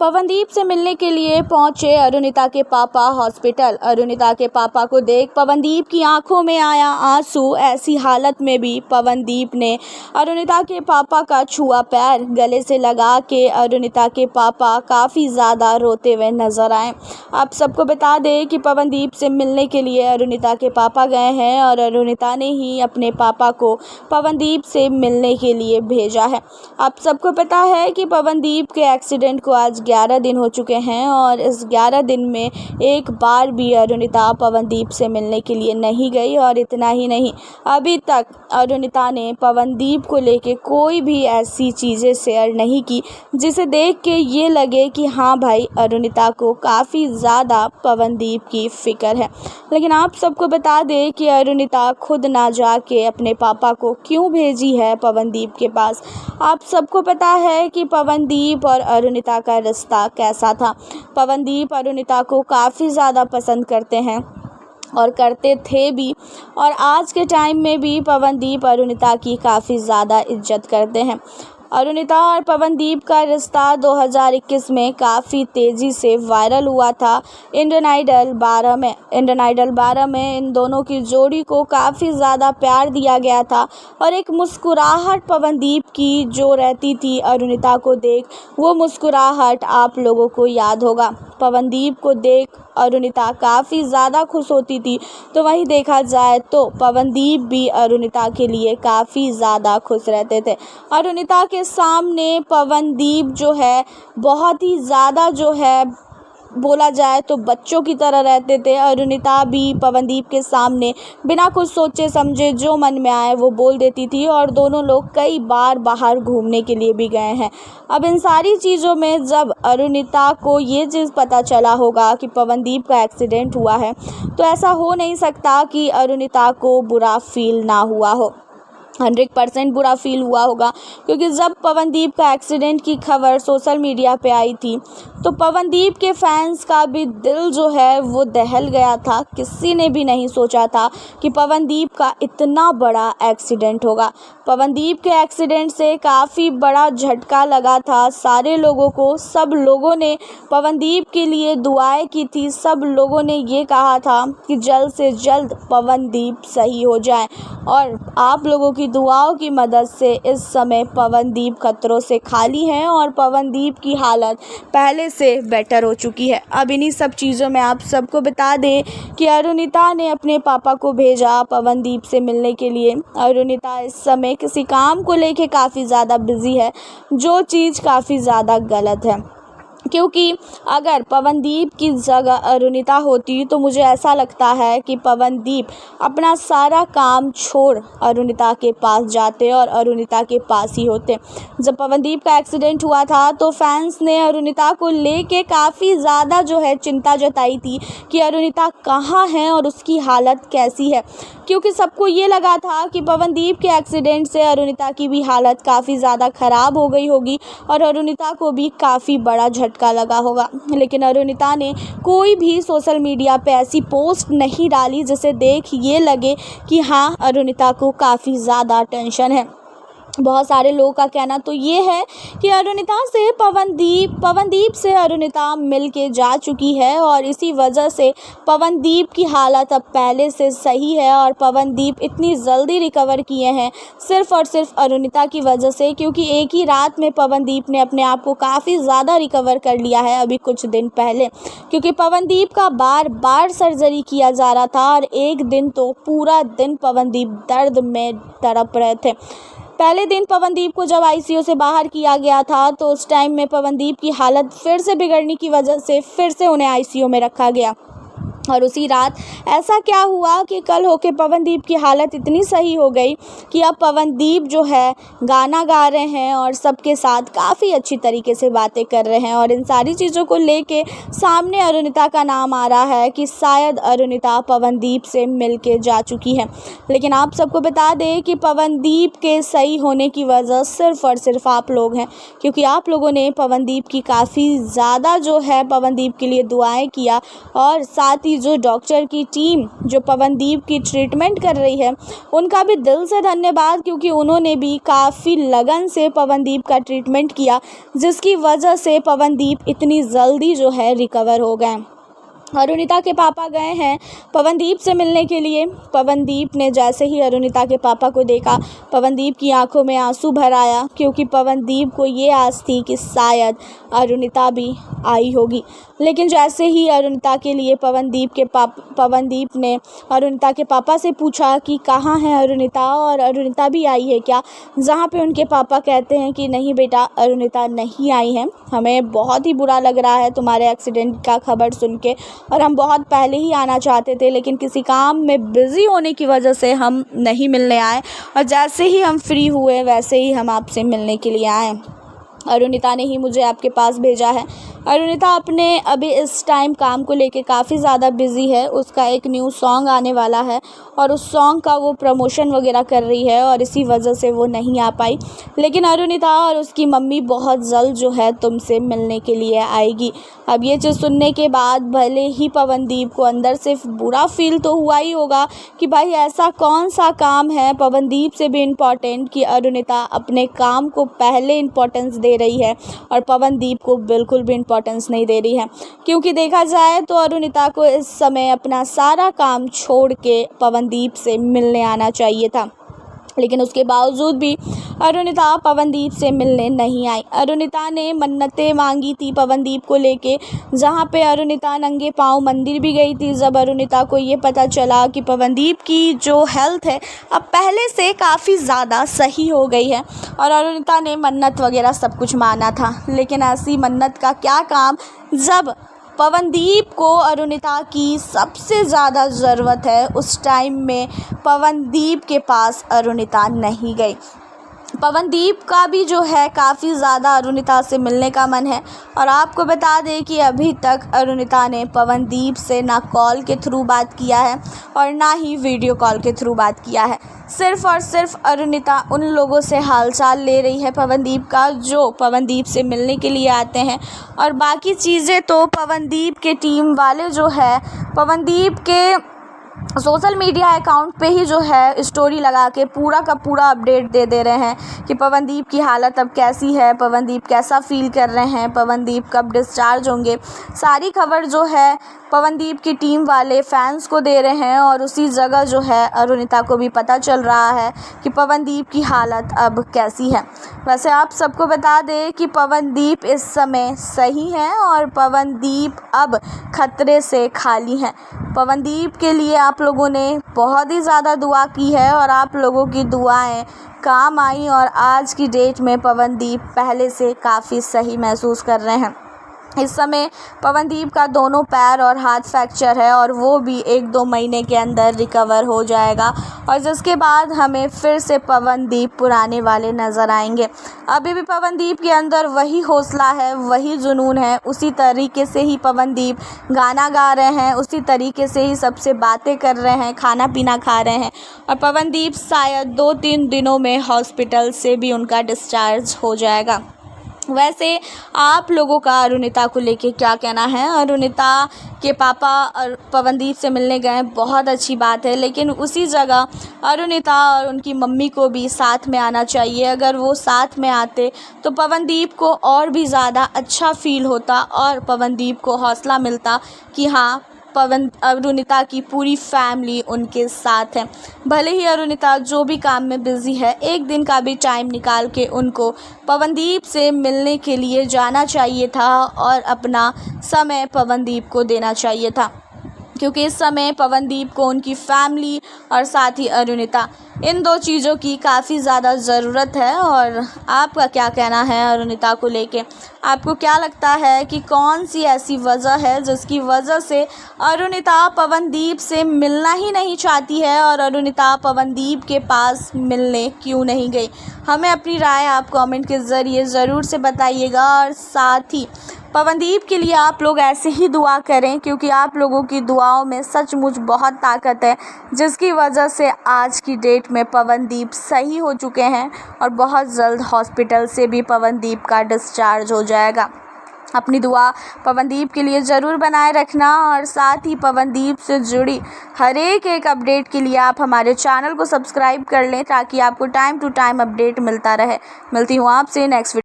पवनदीप से मिलने के लिए पहुंचे अरुणिता के पापा हॉस्पिटल। अरुणिता के पापा को देख पवनदीप की आंखों में आया आंसू। ऐसी हालत में भी पवनदीप ने अरुणिता के पापा का छुआ पैर। गले से लगा के अरुणिता के पापा काफ़ी ज़्यादा रोते हुए नजर आए। आप सबको बता दें कि पवनदीप से मिलने के लिए अरुणिता के पापा गए हैं और अरुणिता ने ही अपने पापा को पवनदीप से मिलने के लिए भेजा है। आप सबको पता है कि पवनदीप के एक्सीडेंट को आज 11 दिन हो चुके हैं और इस 11 दिन में एक बार भी अरुणिता पवनदीप से मिलने के लिए नहीं गई। और इतना ही नहीं, अभी तक अरुणिता ने पवनदीप को लेके कोई भी ऐसी चीज़ें शेयर नहीं की जिसे देख के ये लगे कि हाँ भाई, अरुणिता को काफ़ी ज़्यादा पवनदीप की फ़िक्र है। लेकिन आप सबको बता दें कि अरुणिता खुद ना जाके अपने पापा को क्यों भेजी है पवनदीप के पास। आप सबको पता है कि पवनदीप और अरुणिता का रिश्ता कैसा था। पवनदीप अरुणिता को काफ़ी ज़्यादा पसंद करते हैं और करते थे भी, और आज के टाइम में भी पवनदीप अरुणिता की काफ़ी ज़्यादा इज्जत करते हैं। अरुणिता और पवनदीप का रिश्ता 2021 में काफ़ी तेज़ी से वायरल हुआ था इंडियन आइडल 12 में। इंडियन आइडल 12 में इन दोनों की जोड़ी को काफ़ी ज़्यादा प्यार दिया गया था और एक मुस्कुराहट पवनदीप की जो रहती थी अरुणिता को देख, वो मुस्कुराहट आप लोगों को याद होगा। पवनदीप को देख अरुणिता काफ़ी ज़्यादा खुश होती थी, तो वहीं देखा जाए तो पवनदीप भी अरुणिता के लिए काफ़ी ज़्यादा खुश रहते थे। अरुणिता के सामने पवनदीप जो है बहुत ही ज़्यादा जो है बोला जाए तो बच्चों की तरह रहते थे। अरुणिता भी पवनदीप के सामने बिना कुछ सोचे समझे जो मन में आए वो बोल देती थी और दोनों लोग कई बार बाहर घूमने के लिए भी गए हैं। अब इन सारी चीज़ों में जब अरुणिता को ये चीज़ पता चला होगा कि पवनदीप का एक्सीडेंट हुआ है, तो ऐसा हो नहीं सकता कि अरुणिता को बुरा फील ना हुआ हो। 100% बुरा फील हुआ होगा, क्योंकि जब पवनदीप का एक्सीडेंट की खबर सोशल मीडिया पे आई थी तो पवनदीप के फैंस का भी दिल जो है वो दहल गया था। किसी ने भी नहीं सोचा था कि पवनदीप का इतना बड़ा एक्सीडेंट होगा। पवनदीप के एक्सीडेंट से काफ़ी बड़ा झटका लगा था सारे लोगों को। सब लोगों ने पवनदीप के लिए दुआएं की थी। सब लोगों ने ये कहा था कि जल्द से जल्द पवनदीप सही हो जाए, और आप लोगों की दुआओं की मदद से इस समय पवनदीप खतरों से खाली हैं और पवनदीप की हालत पहले से बेटर हो चुकी है। अब इन्हीं सब चीज़ों में आप सबको बता दें कि अरुणिता ने अपने पापा को भेजा पवनदीप से मिलने के लिए। अरुणिता इस समय किसी काम को लेके काफ़ी ज़्यादा बिजी है, जो चीज़ काफ़ी ज़्यादा गलत है, क्योंकि अगर पवनदीप की जगह अरुणिता होती तो मुझे ऐसा लगता है कि पवनदीप अपना सारा काम छोड़ अरुणिता के पास जाते और अरुणिता के पास ही होते। जब पवनदीप का एक्सीडेंट हुआ था तो फैंस ने अरुणिता को लेके काफ़ी ज़्यादा जो है चिंता जताई थी कि अरुणिता कहाँ है और उसकी हालत कैसी है, क्योंकि सबको ये लगा था कि पवनदीप के एक्सीडेंट से अरुणिता की भी हालत काफ़ी ज़्यादा ख़राब हो गई होगी और अरुणिता को भी काफ़ी बड़ा झटका लगा होगा। लेकिन अरुणिता ने कोई भी सोशल मीडिया पे ऐसी पोस्ट नहीं डाली जिसे देख ये लगे कि हाँ, अरुणिता को काफ़ी ज़्यादा टेंशन है। बहुत सारे लोगों का कहना तो ये है कि अरुणिता से पवनदीप से अरुणिता मिल के जा चुकी है और इसी वजह से पवनदीप की हालत अब पहले से सही है और पवनदीप इतनी जल्दी रिकवर किए हैं सिर्फ़ और सिर्फ अरुणिता की वजह से, क्योंकि एक ही रात में पवनदीप ने अपने आप को काफ़ी ज़्यादा रिकवर कर लिया है अभी कुछ दिन पहले, क्योंकि पवनदीप का बार बार सर्जरी किया जा रहा था और एक दिन तो पूरा दिन पवनदीप दर्द में तड़प रहे थे। पहले दिन पवनदीप को जब आईसीयू से बाहर किया गया था तो उस टाइम में पवनदीप की हालत फिर से बिगड़ने की वजह से फिर से उन्हें आईसीयू में रखा गया। और उसी रात ऐसा क्या हुआ कि कल होके पवनदीप की हालत इतनी सही हो गई कि अब पवनदीप जो है गाना गा रहे हैं और सबके साथ काफ़ी अच्छी तरीके से बातें कर रहे हैं। और इन सारी चीज़ों को लेके सामने अरुणिता का नाम आ रहा है कि शायद अरुणिता पवनदीप से मिल के जा चुकी है। लेकिन आप सबको बता दें कि पवनदीप के सही होने की वजह सिर्फ़ और सिर्फ आप लोग हैं, क्योंकि आप लोगों ने पवनदीप की काफ़ी ज़्यादा जो है पवनदीप के लिए दुआएं किया और साथ ही जो डॉक्टर की टीम जो पवनदीप की ट्रीटमेंट कर रही है उनका भी दिल से धन्यवाद, क्योंकि उन्होंने भी काफ़ी लगन से पवनदीप का ट्रीटमेंट किया, जिसकी वजह से पवनदीप इतनी जल्दी जो है रिकवर हो गए। अरुणिता के पापा गए हैं पवनदीप से मिलने के लिए। पवनदीप ने जैसे ही अरुणिता के पापा को देखा, पवनदीप की आंखों में आंसू भर आया, क्योंकि पवनदीप को ये आस थी कि शायद अरुणिता भी आई होगी। लेकिन जैसे ही अरुणिता के लिए पवनदीप ने अरुणिता के पापा से पूछा कि कहाँ है अरुणिता और अरुणिता भी आई है क्या, जहाँ पे उनके पापा कहते हैं कि नहीं बेटा, अरुणिता नहीं आई है, हमें बहुत ही बुरा लग रहा है तुम्हारे एक्सीडेंट का खबर सुन के, और हम बहुत पहले ही आना चाहते थे, लेकिन किसी काम में बिज़ी होने की वजह से हम नहीं मिलने आए, और जैसे ही हम फ्री हुए वैसे ही हम आपसे मिलने के लिए आए। अरुणिता ने ही मुझे आपके पास भेजा है। अरुणिता अपने अभी इस टाइम काम को लेके काफ़ी ज़्यादा बिज़ी है। उसका एक न्यू सॉन्ग आने वाला है और उस सॉन्ग का वो प्रमोशन वगैरह कर रही है, और इसी वजह से वो नहीं आ पाई। लेकिन अरुणिता और उसकी मम्मी बहुत जल्द जो है तुमसे मिलने के लिए आएगी। अब ये चीज़ सुनने के बाद भले ही पवनदीप को अंदर से बुरा फील तो हुआ ही होगा कि भाई ऐसा कौन सा काम है पवनदीप से भी इम्पॉर्टेंट कि अरुणिता अपने काम को पहले इम्पोर्टेंस दे रही है और पवनदीप को बिल्कुल भी इम्पोर्टेंस नहीं दे रही है। क्योंकि देखा जाए तो अरुणिता को इस समय अपना सारा काम छोड़ के पवनदीप से मिलने आना चाहिए था, लेकिन उसके बावजूद भी अरुणिता पवनदीप से मिलने नहीं आई। अरुणिता ने मन्नतें मांगी थी पवनदीप को लेके, जहाँ पे अरुणिता नंगे पाँव मंदिर भी गई थी। जब अरुणिता को ये पता चला कि पवनदीप की जो हेल्थ है अब पहले से काफ़ी ज़्यादा सही हो गई है, और अरुणिता ने मन्नत वगैरह सब कुछ माना था, लेकिन ऐसी मन्नत का क्या काम जब पवनदीप को अरुणिता की सबसे ज़्यादा ज़रूरत है। उस टाइम में पवनदीप के पास अरुणिता नहीं गई। पवनदीप का भी जो है काफ़ी ज़्यादा अरुणिता से मिलने का मन है, और आपको बता दें कि अभी तक अरुणिता ने पवनदीप से ना कॉल के थ्रू बात किया है और ना ही वीडियो कॉल के थ्रू बात किया है। सिर्फ़ और सिर्फ अरुणिता उन लोगों से हालचाल ले रही है पवनदीप का, जो पवनदीप से मिलने के लिए आते हैं, और बाकी चीज़ें तो पवनदीप के टीम वाले जो है पवनदीप के सोशल मीडिया अकाउंट पे ही जो है स्टोरी लगा के पूरा का पूरा अपडेट दे रहे हैं कि पवनदीप की हालत अब कैसी है, पवनदीप कैसा फ़ील कर रहे हैं, पवनदीप कब डिस्चार्ज होंगे। सारी खबर जो है पवनदीप की टीम वाले फैंस को दे रहे हैं, और उसी जगह जो है अरुणिता को भी पता चल रहा है कि पवनदीप की हालत अब कैसी है। वैसे आप सबको बता दें कि पवनदीप इस समय सही हैं और पवनदीप अब खतरे से खाली हैं। पवनदीप के लिए आप लोगों ने बहुत ही ज़्यादा दुआ की है, और आप लोगों की दुआएं काम आई, और आज की डेट में पवनदीप पहले से काफ़ी सही महसूस कर रहे हैं। इस समय पवनदीप का दोनों पैर और हाथ फ्रैक्चर है, और वो भी 1-2 महीने के अंदर रिकवर हो जाएगा, और जिसके बाद हमें फिर से पवनदीप पुराने वाले नज़र आएंगे। अभी भी पवनदीप के अंदर वही हौसला है, वही जुनून है, उसी तरीके से ही पवनदीप गाना गा रहे हैं, उसी तरीके से ही सबसे बातें कर रहे हैं, खाना पीना खा रहे हैं, और पवनदीप शायद 2-3 दिनों में हॉस्पिटल से भी उनका डिस्चार्ज हो जाएगा। वैसे आप लोगों का अरुणिता को लेके क्या कहना है? अरुणिता के पापा पवनदीप से मिलने गए, बहुत अच्छी बात है, लेकिन उसी जगह अरुणिता और उनकी मम्मी को भी साथ में आना चाहिए। अगर वो साथ में आते तो पवनदीप को और भी ज़्यादा अच्छा फील होता, और पवनदीप को हौसला मिलता कि हाँ, अरुणिता की पूरी फैमिली उनके साथ है। भले ही अरुणिता जो भी काम में बिज़ी है, एक दिन का भी टाइम निकाल के उनको पवनदीप से मिलने के लिए जाना चाहिए था, और अपना समय पवनदीप को देना चाहिए था, क्योंकि इस समय पवनदीप को उनकी फैमिली और साथ ही अरुणिता, इन 2 चीज़ों की काफ़ी ज़्यादा ज़रूरत है। और आपका क्या कहना है अरुणिता को लेके? आपको क्या लगता है कि कौन सी ऐसी वजह है जिसकी वजह से अरुणिता पवनदीप से मिलना ही नहीं चाहती है, और अरुणिता पवनदीप के पास मिलने क्यों नहीं गई? हमें अपनी राय आप कमेंट के ज़रिए ज़रूर से बताइएगा, और साथ ही पवनदीप के लिए आप लोग ऐसे ही दुआ करें, क्योंकि आप लोगों की दुआओं में सचमुच बहुत ताकत है, जिसकी वजह से आज की डेट में पवनदीप सही हो चुके हैं, और बहुत जल्द हॉस्पिटल से भी पवनदीप का डिस्चार्ज हो जाएगा। अपनी दुआ पवनदीप के लिए ज़रूर बनाए रखना और साथ ही पवनदीप से जुड़ी हर एक अपडेट के लिए आप हमारे चैनल को सब्सक्राइब कर लें ताकि आपको टाइम टू टाइम अपडेट मिलता रहे। मिलती हूँ आपसे नेक्स्ट वीडियो।